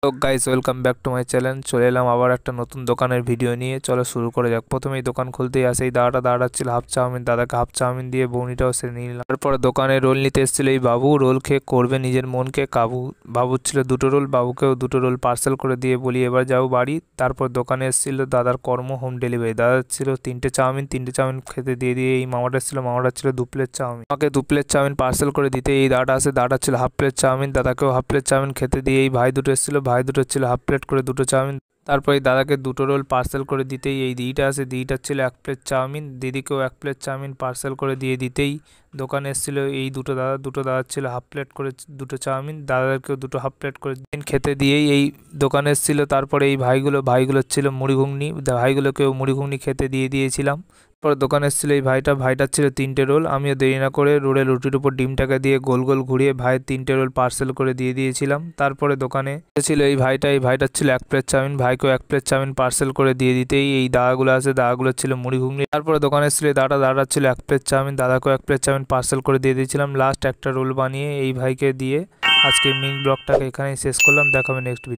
তো guys welcome back to my channel. চলে এলাম আবার একটা নতুন দোকানের ভিডিও নিয়ে। চলো শুরু করে যাক। প্রথমেই দোকান খুলতেই আসে এই দাদাটা দাঁড়াচ্ছিল হাফ চাউমিন, দাদাকে হাফ চাউমিন দিয়ে বউনিটাও সেরে নিয়ে নিলাম। তারপরে দোকানে রোল নিতে এসেছিল এই বাবু। রোল খেয়ে করবে নিজের মনকে কাবু। বাবুর ছিল দুটো রোল, বাবুকেও দুটো রোল পার্সেল করে দিয়ে বলি এবার যাও বাড়ি। তারপর দোকানে এসেছিল দাদার কর্ম হোম ডেলিভারি। দাদার ছিল তিনটে চাউমিন খেতে দিয়ে এই মামাটা ছিল, মামাটা ছিল 2 প্লেট চাউমিন। আমাকে 2 প্লেট চাউমিন পার্সেল করে দিতে এই দাদাটা আসে, দাদাটা ছিল হাফ প্লেট চাউমিন, দাদাকেও হাফ প্লেট চাউমিন খেতে দিয়ে এই ভাই দুটো এসেছিল, ভাই দুটো ছিল হাফ প্লেট করে দুটো চাউমিন। তারপর এই দাদাকে দুটো রোল পার্সেল করে দিতেই এই দিদিটা আসে, দিদিটার ছিল 1 প্লেট চাউমিন, দিদিকেও 1 প্লেট চাউমিন পার্সেল করে দিয়ে দিতেই দোকানে এসেছিল এই দুটো দাদার ছিল হাফ প্লেট করে দুটো চাউমিন, দাদাদেরকেও দুটো হাফ প্লেট করে খেতে দিয়েই এই দোকানে এসেছিল। তারপরে এই ভাইগুলোর ছিল মুড়ি ঘুগনি, ভাইগুলোকেও মুড়ি ঘুগনি খেতে দিয়ে দিয়েছিলাম। পরে দোকানে এসেছিল এই ভাইটার ছিল 3টে রোল। আমিও দেরি না করে রোলের রুটির উপর ডিমটাকে দিয়ে গোল গোল ঘুরিয়ে ভাইয়ের 3টে রোল পার্সেল করে দিয়ে দিয়েছিলাম। তারপরে দোকানে ছিল এই ভাইটার ছিল 1 প্লেট চাউমিন, ভাইকেও 1 প্লেট চাউমিন পার্সেল করে দিয়ে দিতেই এই দাদাগুলো আছে, দাদাগুলো ছিল মুড়ি ঘুগনি। তারপরে দোকানে এসেছিল দাদার ছিল 1 প্লেট চাউমিন, দাদাকেও 1 প্লেট চাউমিন পার্সেল করে দিয়ে দিয়েছিলাম। লাস্ট একটা রোল বানিয়ে এই ভাইকে দিয়ে আজকে মিনি ব্লগটাকে এখানেই শেষ করলাম। দেখাবে নেক্সট ভিডিও।